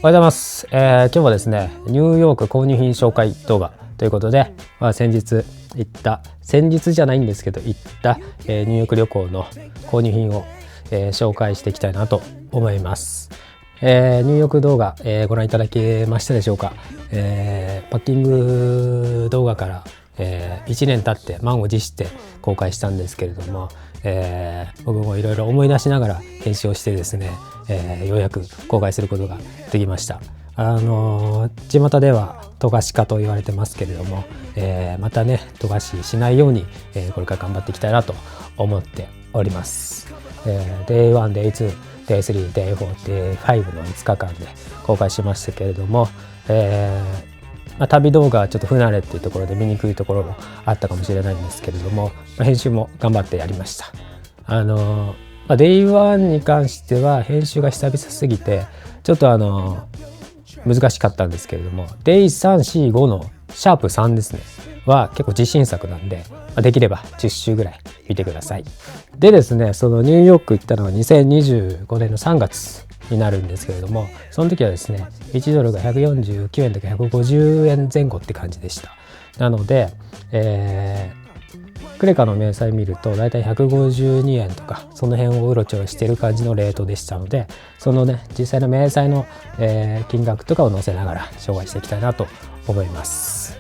おはようございます。今日はですね、ニューヨーク購入品紹介動画ということで、先日じゃないんですけど行った、ニューヨーク旅行の購入品を、紹介していきたいなと思います。ニューヨーク動画、ご覧いただけましたでしょうか。パッキング動画から、1年経って満を持して公開したんですけれども、僕もいろいろ思い出しながら編集をしてですね、ようやく公開することができました。巷では富樫化と言われてますけれども、またね富樫しないように、これから頑張っていきたいなと思っております。Day1、Day2、Day3、Day4、Day5 の5日間で公開しましたけれども、旅動画はちょっと不慣れっていうところで見にくいところもあったかもしれないんですけれども、編集も頑張ってやりました。Day1 に関しては編集が久々すぎてちょっと難しかったんですけれども、Day3、4、5のシャープ3ですねは結構自信作なんで、できれば10週ぐらい見てください。でですね、そのニューヨーク行ったのは2025年の3月になるんですけれども、その時はですね1ドルが149円とか150円前後って感じでした。なので、クレカの明細見るとだいたい152円とかその辺をうろちょろしてる感じのレートでしたので、そのね実際の明細の、金額とかを載せながら紹介していきたいなと思います。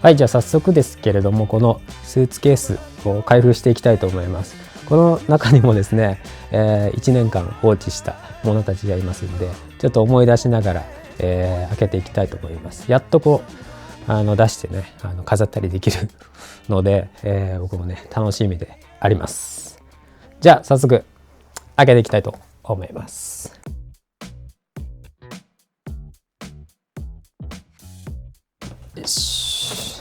はい、じゃあ早速ですけれども、このスーツケースを開封していきたいと思います。この中にもですね、1年間放置したものたちがいますんで、ちょっと思い出しながら、開けていきたいと思います。やっとこう出してね飾ったりできるので、僕もね楽しみであります。じゃあ早速開けていきたいと思います。よし、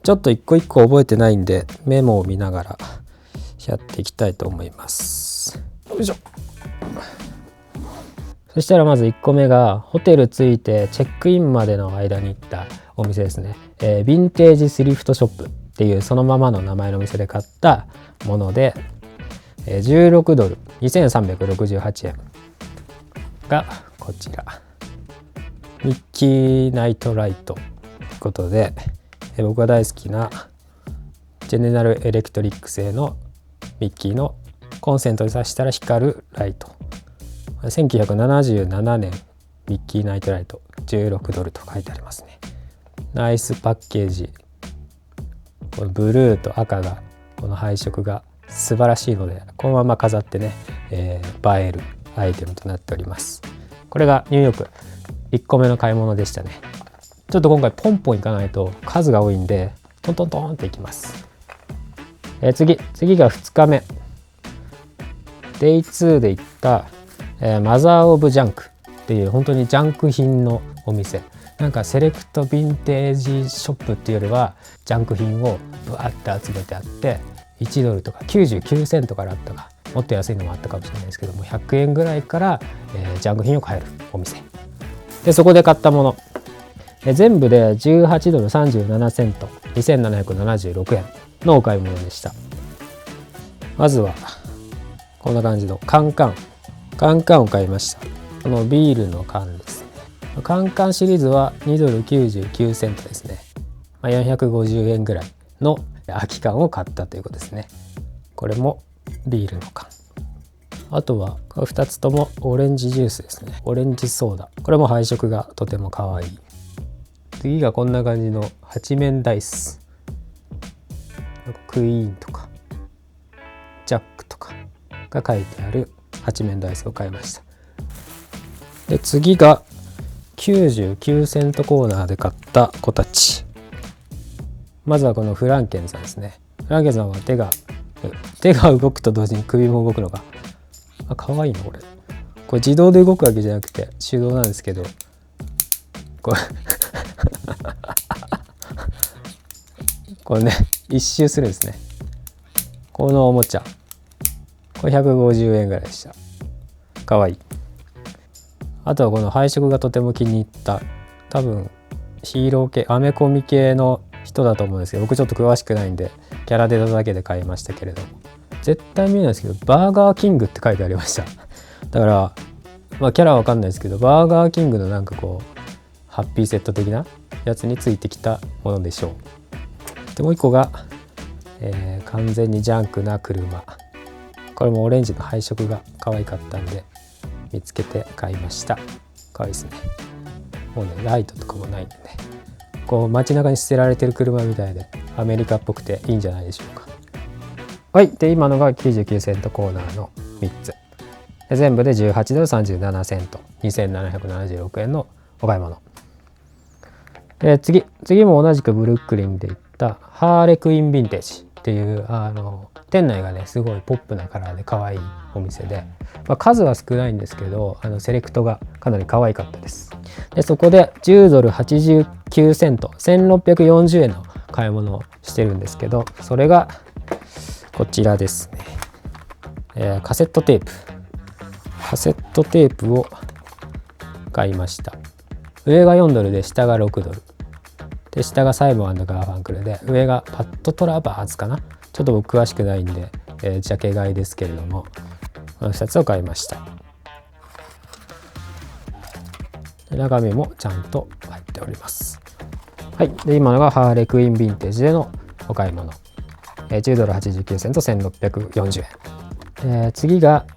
ちょっと一個一個覚えてないんでメモを見ながらやっていきたいと思います。よいしょ。そしたらまず1個目がホテル着いてチェックインまでの間に行ったお店ですね。ヴィンテージスリフトショップっていうそのままの名前の店で買ったもので、16ドル2368円がこちら、ミッキーナイトライトということで、僕が大好きなジェネラルエレクトリック製のミッキーのコンセントに挿したら光るライト、1977年ミッキーナイトライト16ドルと書いてありますね。ナイスパッケージ。このブルーと赤がこの配色が素晴らしいので、このまま飾ってね、映えるアイテムとなっております。これがニューヨーク1個目の買い物でしたね。ちょっと今回ポンポンいかないと数が多いんでトントントンっていきます。次が2日目 Day2 で行ったマザー・オブ・ジャンクっていう本当にジャンク品のお店。なんかセレクトヴィンテージショップっていうよりはジャンク品をブワッて集めてあって、1ドルとか99セントからあったか、もっと安いのもあったかもしれないですけども、100円ぐらいから、ジャンク品を買えるお店で、そこで買ったもの、全部で18ドル37セント2776円のお買い物でした。まずはこんな感じのカンカンを買いました。このビールの缶ですね。カンカンシリーズは2ドル99セントですね。450円ぐらいの空き缶を買ったということですね。これもビールの缶。あとは2つともオレンジジュースですね。オレンジソーダ。これも配色がとても可愛い。次がこんな感じの8面ダイス。クイーンとかジャックとかが書いてある8面ダイスを買いました。で次が99セントコーナーで買った子たち。まずはこのフランケンさんですね。フランケンさんは手が動くと同時に首も動くのがかわいいな。これ自動で動くわけじゃなくて手動なんですけど、これこれね一周するんですね。このおもちゃこれ150円ぐらいでした。かわいい。あとはこの配色がとても気に入った、多分ヒーロー系アメコミ系の人だと思うんですけど、僕ちょっと詳しくないんでキャラデザだけで買いましたけれども、絶対見えないですけどバーガーキングって書いてありました。だからまあキャラは分かんないですけどバーガーキングのなんかこうハッピーセット的なやつについてきたものでしょう。でもう一個が、完全にジャンクな車。これもオレンジの配色が可愛かったんで見つけて買いました。可愛いですね。もうねライトとかもないんでね、こう街中に捨てられてる車みたいでアメリカっぽくていいんじゃないでしょうか。はい。で今のが99セントコーナーの3つで全部で18ドル37セント2776円のお買い物。次も同じくブルックリンで行ったハーレクインヴィンテージっていう店内がねすごいポップなカラーで可愛いお店で、まあ、数は少ないんですけどセレクトがかなり可愛かったです。でそこで10ドル89セント1640円の買い物をしてるんですけど、それがこちらですね、カセットテープを買いました。上が4ドルで下が6ドルで、下がサイモン&ガーファンクルで、上がパッドトラバーズかな。ちょっと僕詳しくないんで、ジャケ買いですけれども、この2つを買いました。中身もちゃんと入っております。はい。で今のがハーレクインヴィンテージでのお買い物、10ドル89セント1640円。次が、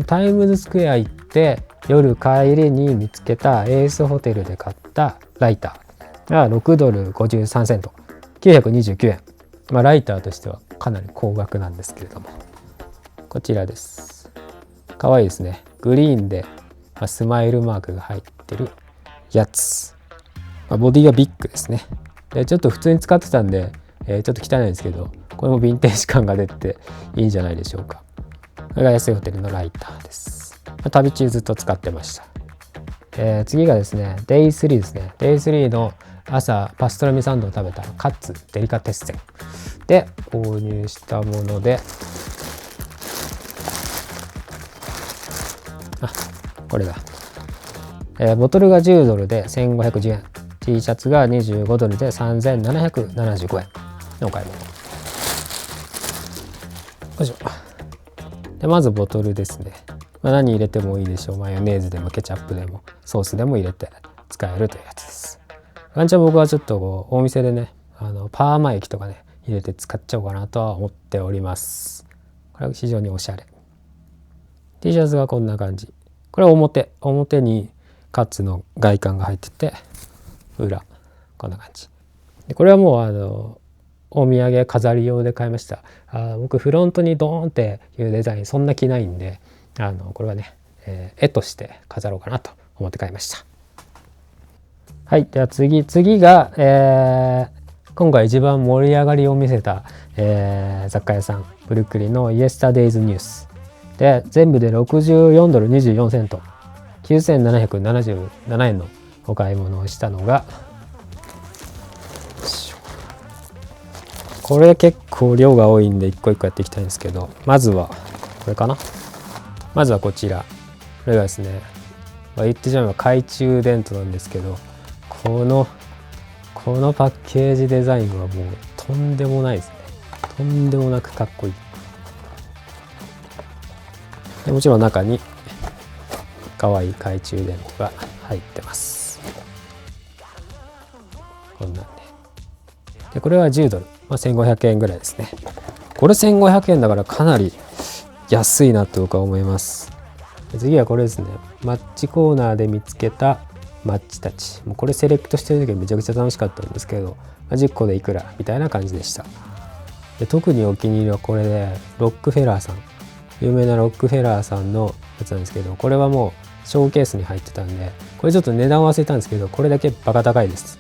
タイムズスクエア行って夜帰りに見つけたエースホテルで買ったライターが6ドル53セント929円。まあライターとしてはかなり高額なんですけれども、こちらです。かわいいですね。グリーンでスマイルマークが入ってるやつ。ボディがビッグですね。でちょっと普通に使ってたんで、ちょっと汚いんですけど、これもヴィンテージ感が出ていいんじゃないでしょうか。これが安いホテルのライターです。旅中ずっと使ってました。次がですね、デイ3ですね。デイ3の朝パストラミサンドを食べたカッツデリカテッセンで購入したもので、これだ。ボトルが10ドルで1510円。T シャツが25ドルで3775円のお買い物。よいしょ。でまずボトルですね。何入れてもいいでしょう。マヨネーズでもケチャップでもソースでも入れて使えるというやつです。ワンチャン僕はちょっとこうお店でね、パーマ液とかね入れて使っちゃおうかなとは思っております。これは非常におしゃれ。T シャツがこんな感じ。これは表にカッツの外観が入ってて、裏こんな感じで、これはもうお土産飾り用で買いました。僕フロントにドーンっていうデザインそんな着ないんで、これはね、絵として飾ろうかなと思って買いました。はい。では次が、今回一番盛り上がりを見せた、雑貨屋さんブルックリンのイエスタデイズニュースで、全部で64ドル24セント9777円のお買い物をしたのが、これ結構量が多いんで一個一個やっていきたいんですけど、まずはこれかな。まずはこちら。これがですね、言ってしまえば懐中電灯なんですけど、このパッケージデザインはもうとんでもないですね。とんでもなくかっこいい。でもちろん中に可愛い懐中電灯が入ってます。こんなんで、これは10ドル、1500円ぐらいですね。これ1500円だからかなり安いなと僕は思います。次はこれですね。マッチコーナーで見つけたマッチたち。もうこれセレクトしてる時はめちゃくちゃ楽しかったんですけど、10個でいくらみたいな感じでした。で特にお気に入りはこれで、ロックフェラーさん、有名なロックフェラーさんのやつなんですけど、これはもうショーケースに入ってたんで、これちょっと値段忘れたんですけど、これだけバカ高いです。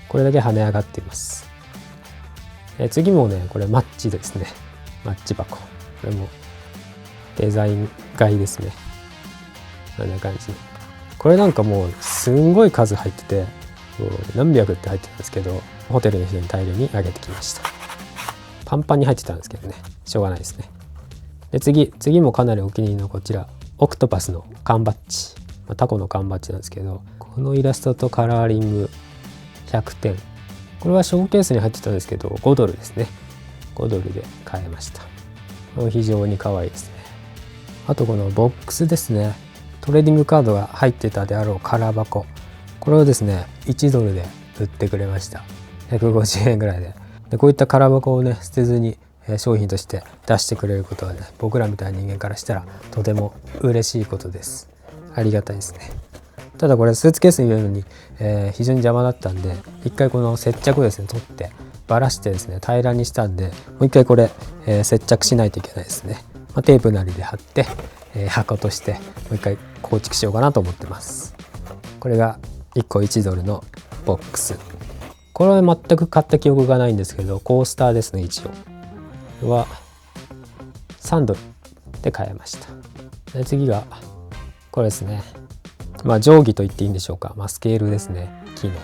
これだけ跳ね上がっています。次もね、これマッチですね。マッチ箱。これもデザイン買いですね。こんな感じ。これなんかもうすんごい数入ってて、何百って入ってたんですけど、ホテルの人に大量にあげてきました。パンパンに入ってたんですけどね、しょうがないですね。で次もかなりお気に入りのこちら、オクトパスの缶バッジ。タコの缶バッジなんですけど、このイラストとカラーリング100点。これはショーケースに入ってたんですけど、5ドルですね。5ドルで買えました。非常に可愛いですね。あとこのボックスですね。トレーディングカードが入ってたであろう空箱、これをですね1ドルで売ってくれました。150円ぐらいで。こういった空箱をね捨てずに商品として出してくれることはね、僕らみたいな人間からしたらとても嬉しいことです。ありがたいですね。ただこれスーツケースに入れるのに、非常に邪魔だったんで、一回この接着をですね取ってばらしてですね平らにしたんで、もう一回これ、接着しないといけないですね。テープなりで貼って、箱としてもう一回構築しようかなと思ってます。これが1個1ドルのボックス。これは全く買った記憶がないんですけど、コースターですね。一応これは3ドルで買えました。で次がこれですね。定規と言っていいんでしょうか。スケールですね。木の。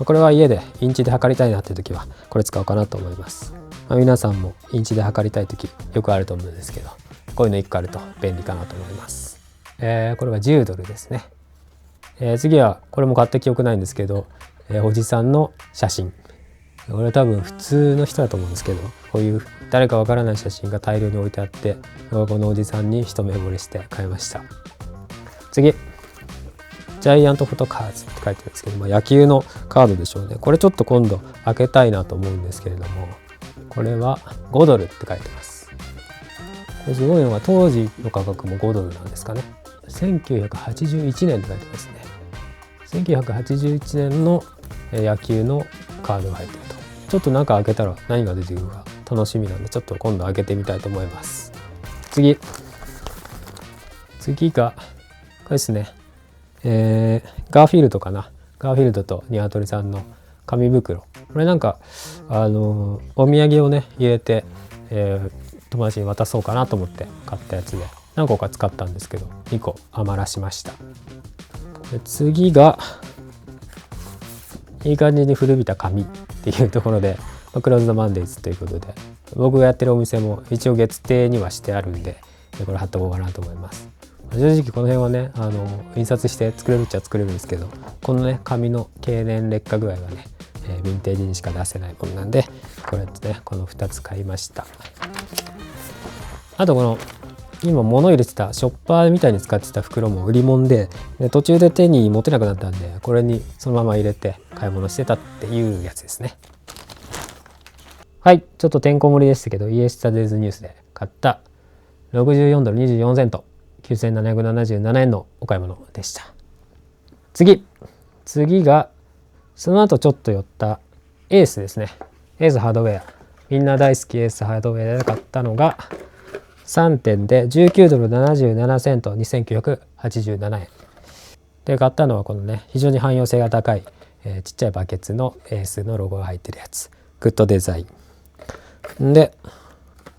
これは家でインチで測りたいなっていう時はこれ使おうかなと思います。皆さんもインチで測りたい時よくあると思うんですけど、こういうの1個あると便利かなと思います。これは10ドルですね。次はこれも買った記憶ないんですけど、おじさんの写真。これは多分普通の人だと思うんですけど、こういう誰かわからない写真が大量に置いてあって、このおじさんに一目惚れして買いました。次、ジャイアントフォトカーズって書いてるんですけど、野球のカードでしょうね。これちょっと今度開けたいなと思うんですけれども、これは5ドルって書いてます。これすごいのが当時の価格も5ドルなんですかね。1981年って書いてますね。1981年の野球のカードが入ってると。ちょっと中開けたら何が出てくるか楽しみなんで、ちょっと今度開けてみたいと思います。次がこれですね。ガーフィールドかな。ガーフィールドとニワトリさんの紙袋。これなんかお土産をね入れて、友達に渡そうかなと思って買ったやつで何個か使ったんですけど、2個余らしました。で次がいい感じに古びた紙っていうところで、クローズドマンデーズということで、僕がやってるお店も一応月定にはしてあるんで、これ貼っとこうかなと思います。正直この辺はね印刷して作れるっちゃ作れるんですけど、このね紙の経年劣化具合はね、ヴィンテージにしか出せないものなんで、これですね、この2つ買いました。あとこの今物入れてたショッパーみたいに使ってた袋も売り物で、途中で手に持てなくなったんで、これにそのまま入れて買い物してたっていうやつですね。はい、ちょっとてんこ盛りでしたけど、イエスタデイズニュースで買った64ドル24セント9777円のお買い物でした。次がその後ちょっと寄ったエースですね。エースハードウェア、みんな大好きエースハードウェアで買ったのが3点で19ドル77セント2987円で買ったのはこのね、非常に汎用性が高い、ちっちゃいバケツのエースのロゴが入ってるやつ、グッドデザインで、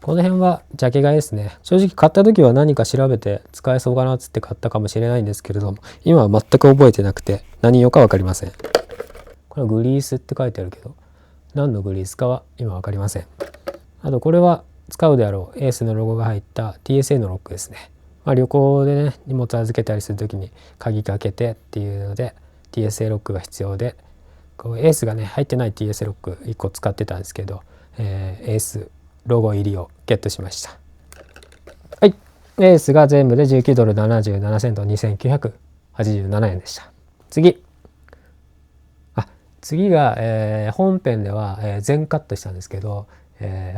この辺はジャケ買いですね。正直買った時は何か調べて使えそうかなっつって買ったかもしれないんですけれども、今は全く覚えてなくて何用か分かりません。これグリースって書いてあるけど、何のグリースかは今分かりません。あとこれは使うであろうエースのロゴが入った TSA のロックですね。旅行でね荷物預けたりする時に鍵かけてっていうので TSA ロックが必要で、こうエースがね入ってない TSA ロック1個使ってたんですけど、エースロゴ入りをゲットしました。はい、エースが全部で19ドル77セント2987円でした。次が、本編では、全カットしたんですけど、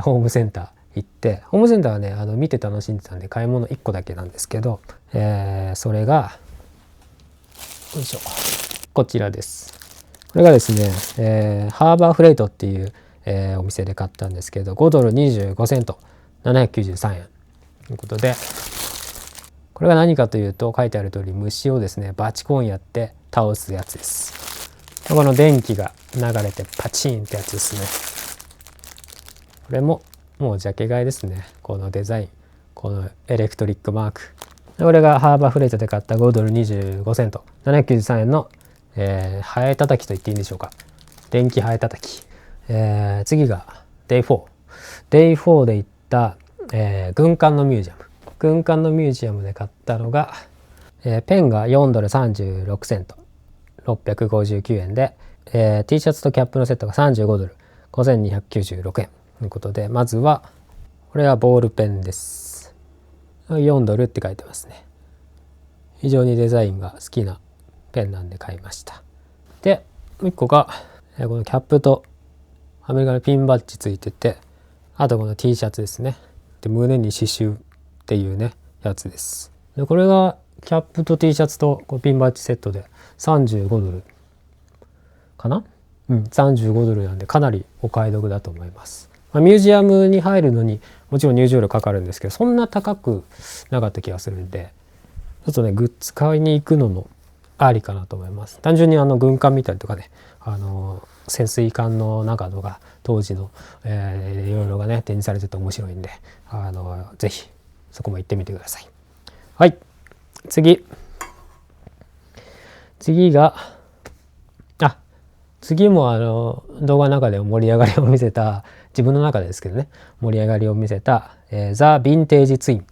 ホームセンター行って、ホームセンターはね見て楽しんでたんで買い物1個だけなんですけど、それがよいしょ、こちらです。これがですね、ハーバーフレイトっていう、お店で買ったんですけど、5ドル25セント793円ということで、これが何かというと、書いてある通り虫をですねバチコンやって倒すやつです。この電気が流れてパチンってやつですね。これももうジャケ買いですね。このデザイン、このエレクトリックマーク。これがハーバーフレートで買った5ドル25セント793円の、ハエ叩きと言っていいんでしょうか。電気ハエ叩き。次が Day4 で行った、軍艦のミュージアム。軍艦のミュージアムで買ったのが、ペンが4ドル36セント659円で、T シャツとキャップのセットが35ドル5296円ということで、まずはこれはボールペンです。4ドルって書いてますね。非常にデザインが好きなペンなんで買いました。でもう一個がこのキャップとアメリカのピンバッジついてて、あとこの T シャツですね。で胸に刺繍っていうねやつです。でこれがキャップと T シャツとこうピンバッジセットで35ドルかな、35ドルなんでかなりお買い得だと思います。ミュージアムに入るのにもちろん入場料かかるんですけど、そんな高くなかった気がするんで、ちょっとねグッズ買いに行くのもありかなと思います。単純に軍艦見たりとかね、潜水艦の中とか当時の、いろいろがね展示されてて面白いんで、ぜひそこも行ってみてください。はい、次も動画の中で盛り上がりを見せた、自分の中でですけどね、盛り上がりを見せた、ザ・ヴィンテージ・ツインっ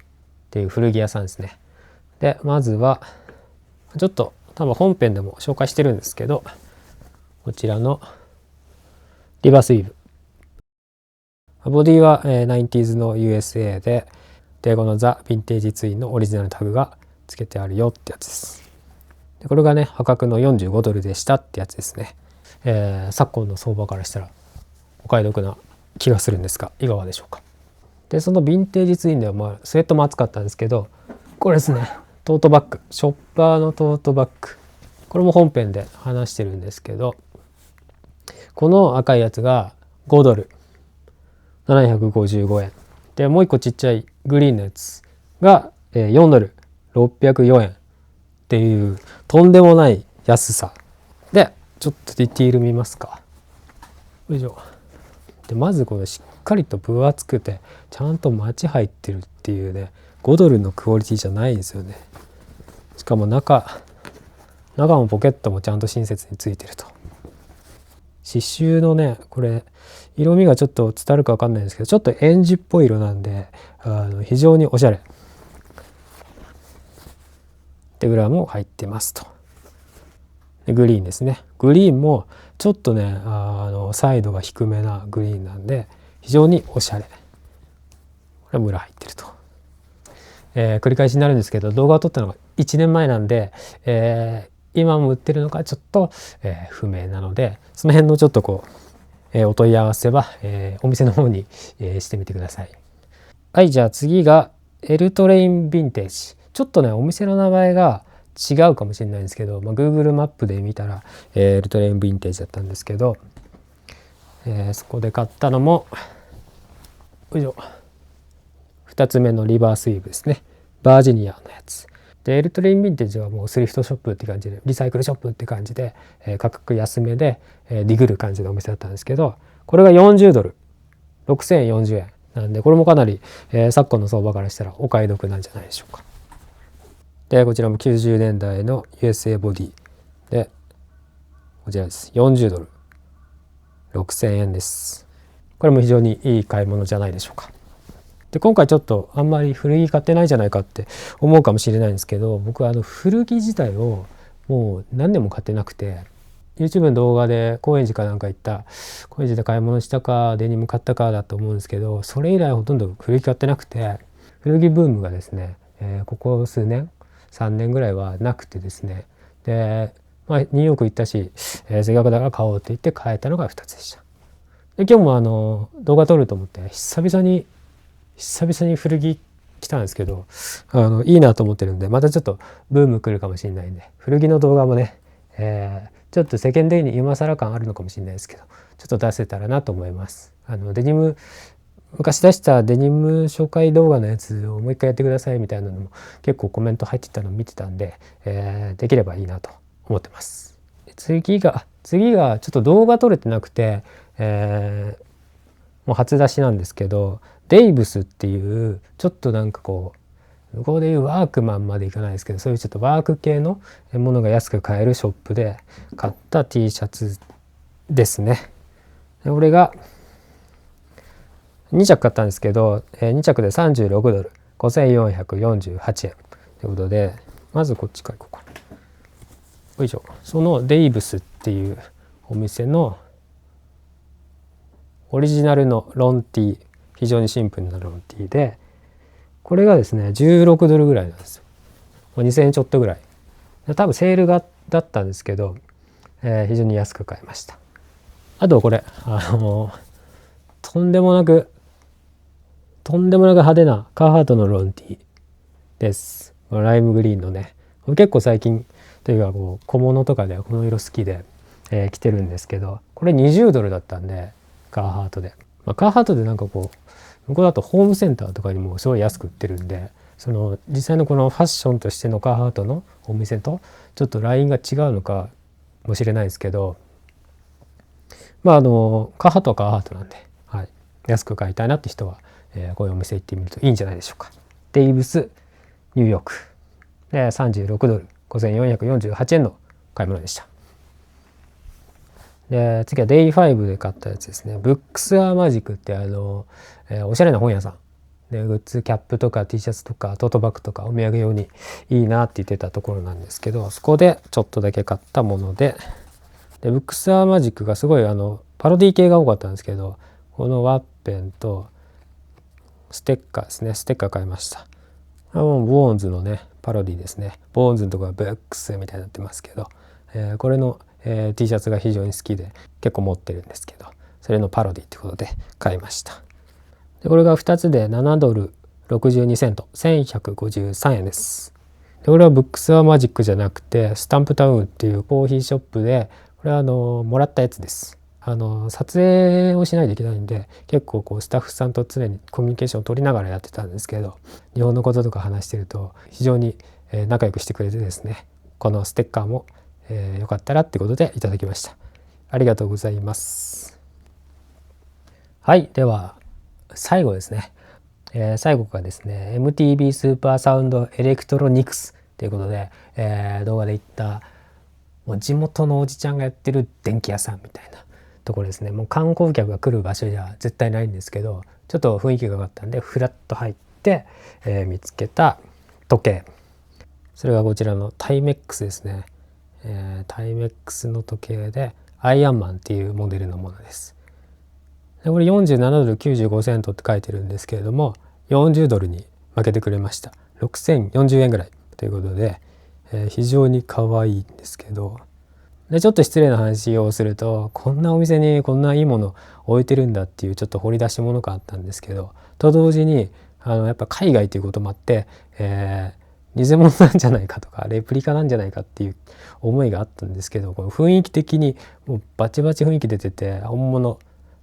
ていう古着屋さんですね。でまずはちょっと多分本編でも紹介してるんですけど、こちらのリバースイーブ、ボディは 90s の USA で、このザ・ヴィンテージ・ツインのオリジナルタグがつけてあるよってやつです。でこれがね破格の45ドルでしたってやつですね。昨今の相場からしたらお買い得な気がするんですが、いかがでしょうか。でそのヴィンテージツインではスウェットも厚かったんですけど、これですね、トートバッグ、ショッパーのトートバッグ、これも本編で話してるんですけど、この赤いやつが5ドル755円で、もう一個ちっちゃいグリーンのやつが4ドル604円っていうとんでもない安さで、ちょっとディティール見ますか。よいしょ。でまずこれしっかりと分厚くてちゃんとマチ入ってるっていうね、5ドルのクオリティじゃないんですよね。しかも中もポケットもちゃんと親切についてると。刺繍のね、これ色味がちょっと伝わるか分かんないんですけど、ちょっとエンジっぽい色なんで非常におしゃれで裏も入ってますと。でグリーンですね。グリーンもちょっとねサイドが低めなグリーンなんで非常におしゃれ。これも裏入ってると。繰り返しになるんですけど、動画を撮ったのが1年前なんで、今も売ってるのかちょっと、不明なので、その辺のちょっとこう、お問い合わせは、お店の方に、してみてください。はい、じゃあ次がエルトレインヴィンテージ。ちょっとねお店の名前が違うかもしれないんですけど、Google マップで見たら、エルトレインヴィンテージだったんですけど、そこで買ったのもよいしょ、2つ目のリバースイーブですね。バージニアのやつで、エルトレインヴィンテージはもうスリフトショップって感じで、リサイクルショップって感じで、価格安めで、ディグる感じのお店だったんですけど、これが40ドル6040円なんで、これもかなり、昨今の相場からしたらお買い得なんじゃないでしょうか。でこちらも90年代の USA ボディで、こちらです40ドル6000円です。これも非常にいい買い物じゃないでしょうか。で今回ちょっとあんまり古着買ってないんじゃないかって思うかもしれないんですけど、僕は古着自体をもう何年も買ってなくて、 YouTube の動画で高円寺かなんか行った高円寺で買い物したかデニム買ったかだと思うんですけど、それ以来ほとんど古着買ってなくて、古着ブームがですね、ここ数年3年ぐらいはなくてですね、で、ニューヨーク行ったし、せっかくだから買おうって言って買えたのが2つでした。で今日も動画撮ると思って久々に古着来たんですけど、いいなと思ってるんで、またちょっとブーム来るかもしれないんで、古着の動画もね、ちょっと世間的に今更感あるのかもしれないですけど、ちょっと出せたらなと思います。デニム昔出したデニム紹介動画のやつをもう一回やってくださいみたいなのも結構コメント入ってたのを見てたんで、できればいいなと思ってます。次がちょっと動画撮れてなくて、もう初出しなんですけど、デイブスっていうちょっとなんかこう向こうでいうワークマンまでいかないですけど、そういうちょっとワーク系のものが安く買えるショップで買った T シャツですね。俺が2着買ったんですけど、2着で36ドル5448円ということで、まずこっちからいこうかな。よいしょ。そのデイブスっていうお店のオリジナルのロンティ非常にシンプルなロンティーで、これがですね16ドルぐらいなんですよ。2000円ちょっとぐらい。多分セールだったんですけど、非常に安く買いました。あとこれとんでもなく派手なカーハートのロンティーです。ライムグリーンのね、結構最近というかこう小物とかでこの色好きで、着てるんですけど、これ20ドルだったんで、カーハートで、カーハートでなんかこう向こうだとホームセンターとかにもすごい安く売ってるんで、その実際のこのファッションとしてのカーハートのお店とちょっとラインが違うのかもしれないですけど、カーハートはカーハートなんで、はい、安く買いたいなって人は、こういうお店行ってみるといいんじゃないでしょうか。デイブスニューヨークで36ドル5448円の買い物でした。で次はデイ5で買ったやつですね。ブックス・ア・マジックっておしゃれな本屋さんで、グッズキャップとか T シャツとかトートバッグとかお土産用にいいなって言ってたところなんですけど、そこでちょっとだけ買ったもので、ブックス・ア・マジックがすごいパロディ系が多かったんですけど、このワッペンとステッカーですね。ステッカー買いました。ボーンズのねパロディですね。ボーンズのところはブックスみたいになってますけど、これのT シャツが非常に好きで結構持ってるんですけど、それのパロディということで買いました。でこれが2つで7ドル62セント1153円です。でこれはブックス・ア・マジックじゃなくてスタンプタウンっていうコーヒーショップで、これはもらったやつです。撮影をしないといけないんで、結構こうスタッフさんと常にコミュニケーションを取りながらやってたんですけど、日本のこととか話してると非常に仲良くしてくれてですね、このステッカーもよかったらってことでいただきました。ありがとうございます。はい、では最後ですね。最後がですね MTB スーパーサウンドエレクトロニクスということで、動画で言ったもう地元のおじちゃんがやってる電気屋さんみたいなところですね。もう観光客が来る場所じゃ絶対ないんですけど、ちょっと雰囲気が良かったんでフラッと入って、見つけた時計、それがこちらのタイメックスですね。タイメックスの時計でアイアンマンっていうモデルのものです。でこれ47ドル95セントって書いてるんですけれども、40ドルに負けてくれました。6040円ぐらいということで、非常に可愛いんですけど、でちょっと失礼な話をすると、こんなお店にこんないいもの置いてるんだっていうちょっと掘り出し物があったんですけど、と同時にやっぱ海外ということもあって、偽物なんじゃないかとかレプリカなんじゃないかっていう思いがあったんですけど、この雰囲気的にもうバチバチ雰囲気出てて本物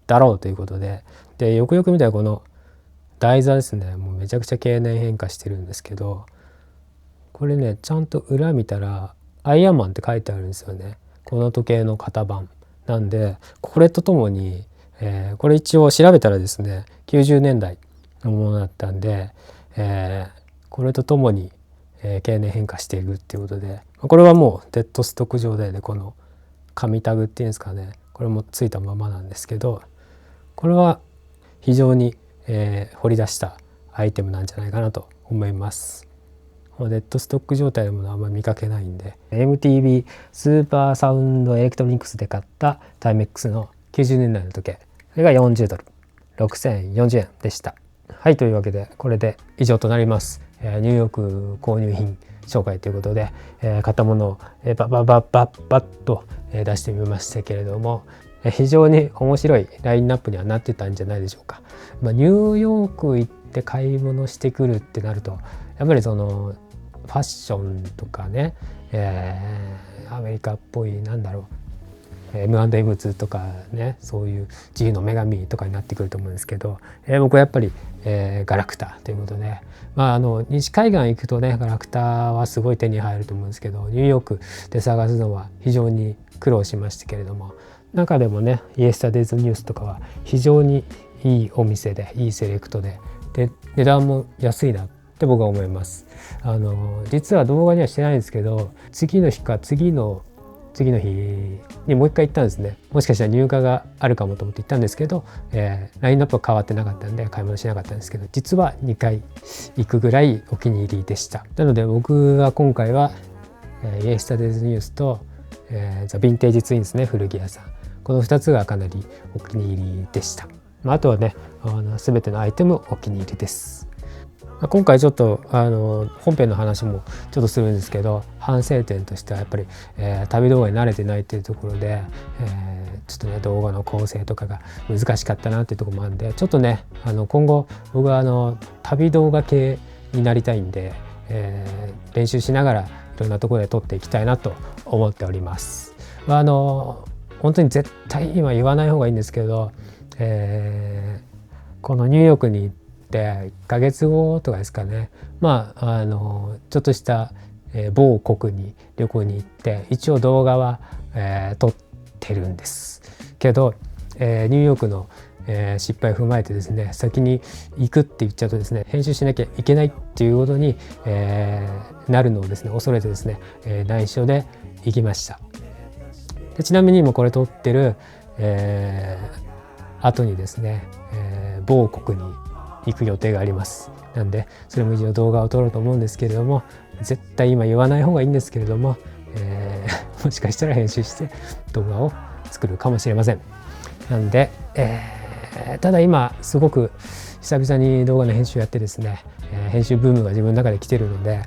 だろうということで、よくよく見たらこの台座ですね、もうめちゃくちゃ経年変化してるんですけど、これねちゃんと裏見たらアイアンマンって書いてあるんですよね。この時計の型番なんで、これとともに、これ一応調べたらですね90年代のものだったんで、これとともに、経年変化しているっていうことで、これはもうデッドストック状態でこの紙タグっていうんですかね、これもついたままなんですけど、これは非常に、掘り出したアイテムなんじゃないかなと思います。デッドストック状態のものはあんまり見かけないんで、 MTB スーパーサウンドエレクトロニクスで買ったタイメックスの90年代の時計、それが40ドル6040円でした。はい、というわけでこれで以上となります。ニューヨーク購入品紹介ということで、買ったものをバッと出してみましたけれども、非常に面白いラインナップにはなってたんじゃないでしょうか。ニューヨーク行って買い物してくるってなると、やっぱりそのファッションとかね、アメリカっぽいなんだろう、M&M とかね、そういう自由の女神とかになってくると思うんですけど、僕はやっぱり、ガラクタということで、西海岸行くとねガラクタはすごい手に入ると思うんですけど、ニューヨークで探すのは非常に苦労しましたけれども、中でもねイエスタデイズニュースとかは非常にいいお店でいいセレクトで、値段も安いなって僕は思います。実は動画にはしてないんですけど、次の日か次の日にもう一回行ったんですね。もしかしたら入荷があるかもと思って行ったんですけど、ラインナップは変わってなかったんで買い物しなかったんですけど、実は2回行くぐらいお気に入りでした。なので僕は今回は、イエスタデイズニュースと、ザ・ヴィンテージツインですね、古着屋さん、この2つがかなりお気に入りでした。あとはね全てのアイテムお気に入りです。今回ちょっと本編の話もちょっとするんですけど、反省点としてはやっぱり、旅動画に慣れてないっていうところで、ちょっとね動画の構成とかが難しかったなっていうところもあるんで、ちょっとね今後僕は旅動画系になりたいんで、練習しながらいろんなところで撮っていきたいなと思っております。本当に絶対今言わない方がいいんですけど、このニューヨークに行って1ヶ月後とかですかね、ちょっとした、某国に旅行に行って一応動画は、撮ってるんですけど、ニューヨークの、失敗を踏まえてですね、先に行くって言っちゃうとですね、編集しなきゃいけないっていうことに、なるのをですね恐れてですね、内緒で行きました。でちなみにもこれ撮ってる、後にですね、某国に行く予定があります。なんでそれも一応動画を撮ろうと思うんですけれども、絶対今言わない方がいいんですけれども、もしかしたら編集して動画を作るかもしれません。なんで、ただ今すごく久々に動画の編集やってですね、編集ブームが自分の中で来てるので、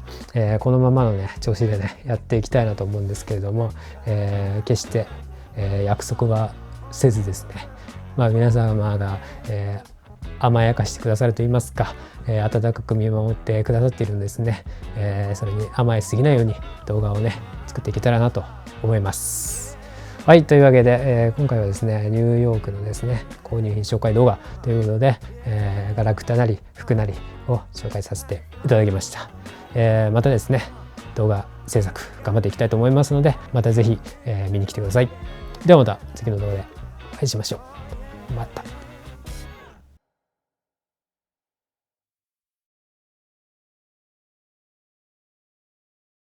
このままのね調子でねやっていきたいなと思うんですけれども、決して、約束はせずですね、皆様が、甘やかしてくださると言いますか、温かく見守ってくださっているんですね、それに甘えすぎないように動画をね作っていけたらなと思います。はい、というわけで、今回はですねニューヨークのですね購入品紹介動画ということで、ガラクタなり服なりを紹介させていただきました。またですね動画制作頑張っていきたいと思いますので、また是非、見に来てください。ではまた次の動画でお会いしましょう。また。